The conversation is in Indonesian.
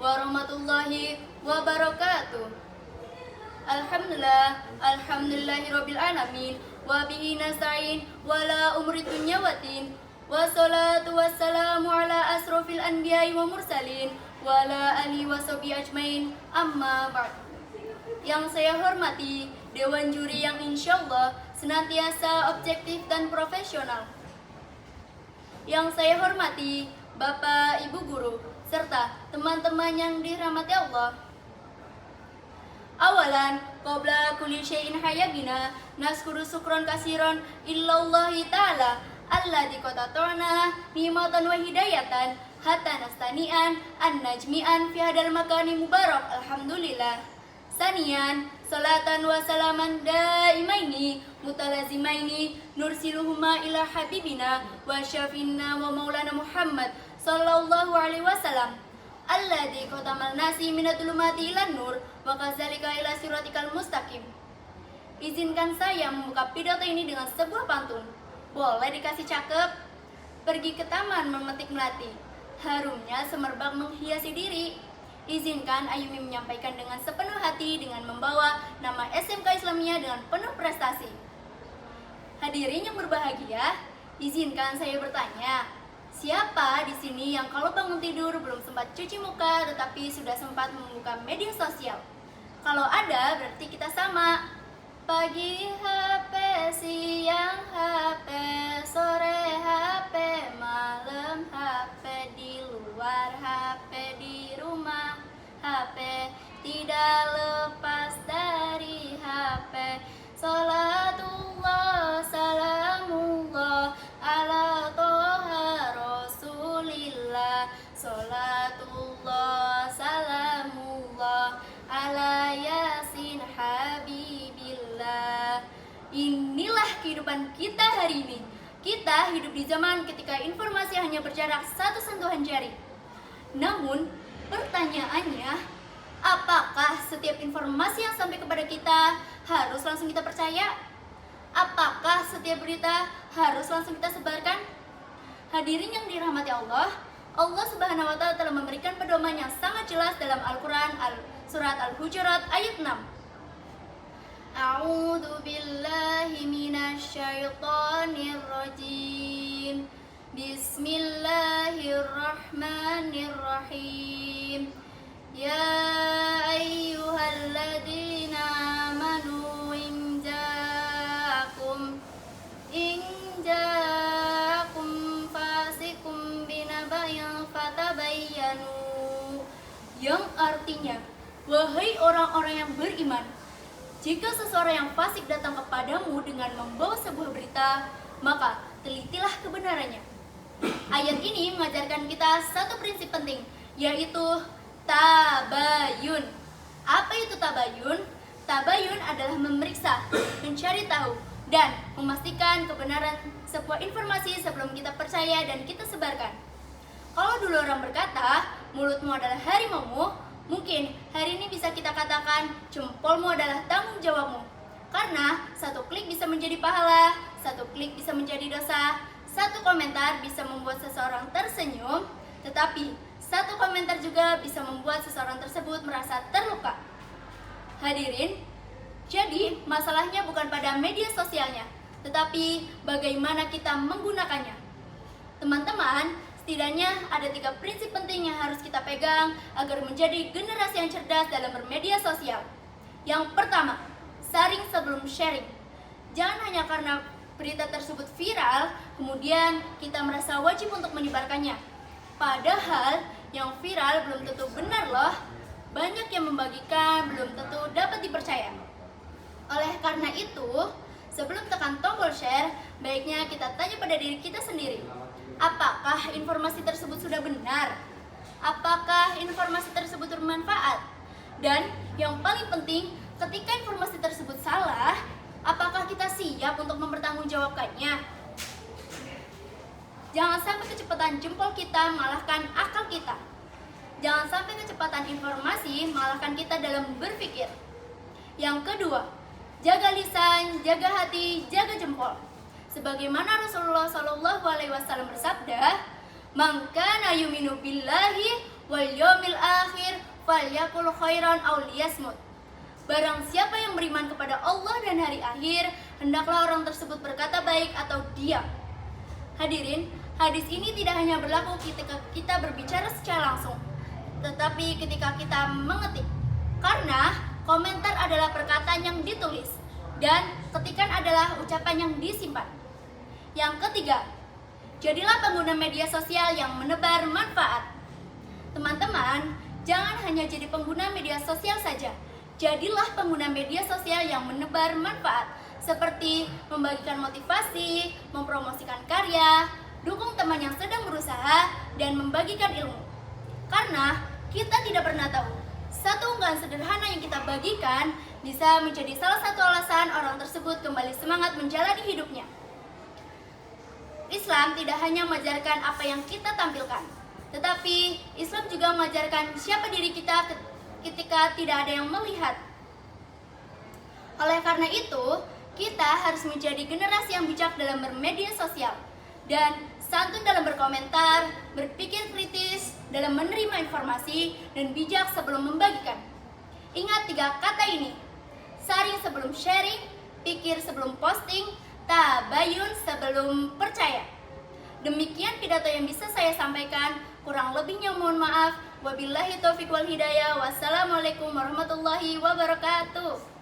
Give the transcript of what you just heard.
warahmatullahi wabarakatuh. Alhamdulillahirabbil alamin wa bihi nasta'in wala umri dunya waddin. Wassalatu wassalamu ala asrofil anbiya'i wa mursalin wa ala alihi wa sahbihi ajmain, amma ba'd. Yang saya hormati Dewan Juri yang insyaallah senantiasa objektif dan profesional. Yang saya hormati Bapak, Ibu Guru, serta teman-teman yang dirahmati Allah. Awalan, qabla kulli syai'in hayabina, naskuru syukron kasiron illallahi ta'ala alladzi qatata'na nimatan wa hidayatan hatta nastani'an an najmi'an fi hadal makani mubarak, alhamdulillah. Sanian, salatan wa salaman daimaini mutalazimaini nursiluhuma ila habibina wa syafinna wa maulana Muhammad sallallahu alaihi wasallam alladzi qatamal nasi minadulumati ilan nur wa kadzalika ila siratikal mustaqim. Izinkan saya membuka pidato ini dengan sebuah pantun. Boleh dikasih cakep? Pergi ke taman memetik melati, harumnya semerbak menghiasi diri. Izinkan Ayumi menyampaikan dengan sepenuh hati dengan membawa nama SMK Islamiyah dengan penuh prestasi. Hadirin yang berbahagia, izinkan saya bertanya, siapa di sini yang kalau bangun tidur belum sempat cuci muka tetapi sudah sempat membuka media sosial? Kalau ada, berarti kita sama. Pagi HP, siang HP, sore HP, malam HP, di luar HP, di rumah HP, tidak lepas dari HP. Salatullah, salamullah, ala toha rasulillah. Salatullah, salamullah, ala yasin habibillah. Inilah kehidupan kita hari ini. Kita hidup di zaman ketika informasi hanya berjarak satu sentuhan jari. Namun, pertanyaannya, apakah setiap informasi yang sampai kepada kita harus langsung kita percaya? Apakah setiap berita harus langsung kita sebarkan? Hadirin yang dirahmati Allah, Allah Subhanahu wa Ta'ala telah memberikan pedoman yang sangat jelas dalam Al-Quran, surat Al-Hujurat ayat 6. A'udzu billahi minasyaitonir rajim. Bismillahirrahmanirrahim. Ya ayyuhalladzina amanu in ja'akum fasikum binaba'in fatabayyanu. Yang artinya, wahai orang-orang yang beriman, jika seseorang yang fasik datang kepadamu dengan membawa sebuah berita, maka telitilah kebenarannya. Ayat ini mengajarkan kita satu prinsip penting, yaitu tabayun. Apa itu tabayun? Tabayun adalah memeriksa, mencari tahu, dan memastikan kebenaran sebuah informasi sebelum kita percaya dan kita sebarkan. Kalau dulu orang berkata, mulutmu adalah harimaumu, mungkin hari ini bisa kita katakan jempolmu adalah tanggung jawabmu. Karena satu klik bisa menjadi pahala, satu klik bisa menjadi dosa, satu komentar bisa membuat seseorang tersenyum, tetapi satu komentar juga bisa membuat seseorang tersebut merasa terluka. Hadirin, jadi masalahnya bukan pada media sosialnya, tetapi bagaimana kita menggunakannya. Teman-teman, setidaknya ada 3 prinsip penting yang harus kita pegang agar menjadi generasi yang cerdas dalam bermedia sosial. Yang pertama, saring sebelum sharing. Jangan hanya karena berita tersebut viral, kemudian kita merasa wajib untuk menyebarkannya. Padahal yang viral belum tentu benar loh. Banyak yang membagikan belum tentu dapat dipercaya. Oleh karena itu, sebelum tekan tombol share, baiknya kita tanya pada diri kita sendiri. Apakah informasi tersebut sudah benar? Apakah informasi tersebut bermanfaat? Dan yang paling penting, ketika informasi tersebut salah, apakah kita siap untuk mempertanggungjawabkannya? Jangan sampai kecepatan jempol kita mengalahkan akal kita. Jangan sampai kecepatan informasi mengalahkan kita dalam berpikir. Yang kedua, jaga lisan, jaga hati, jaga jempol. Sebagaimana Rasulullah SAW bersabda, "Man kana yu'minu billahi wal yawmil akhir falyaqul khairan aw liyasmut. Barang siapa yang beriman kepada Allah dan hari akhir, hendaklah orang tersebut berkata baik atau diam. Hadirin, hadis ini tidak hanya berlaku ketika kita berbicara secara langsung, tetapi ketika kita mengetik. Karena komentar adalah perkataan yang ditulis dan ketikan adalah ucapan yang disimpan. Yang ketiga, jadilah pengguna media sosial yang menebar manfaat. Teman-teman, jangan hanya jadi pengguna media sosial saja. Jadilah pengguna media sosial yang menebar manfaat, seperti membagikan motivasi, mempromosikan karya, dukung teman yang sedang berusaha, dan membagikan ilmu. Karena kita tidak pernah tahu, satu unggahan sederhana yang kita bagikan bisa menjadi salah satu alasan orang tersebut kembali semangat menjalani hidupnya. Islam tidak hanya mengajarkan apa yang kita tampilkan, tetapi Islam juga mengajarkan siapa diri kita ketika tidak ada yang melihat. Oleh karena itu, kita harus menjadi generasi yang bijak dalam bermedia sosial dan santun dalam berkomentar, berpikir kritis dalam menerima informasi, dan bijak sebelum membagikan. Ingat 3 kata ini: saring sebelum sharing, pikir sebelum posting, tabayun sebelum percaya. Demikian pidato yang bisa saya sampaikan, kurang lebihnya mohon maaf. Wabillahi taufiq wal hidayah. Wassalamualaikum warahmatullahi wabarakatuh.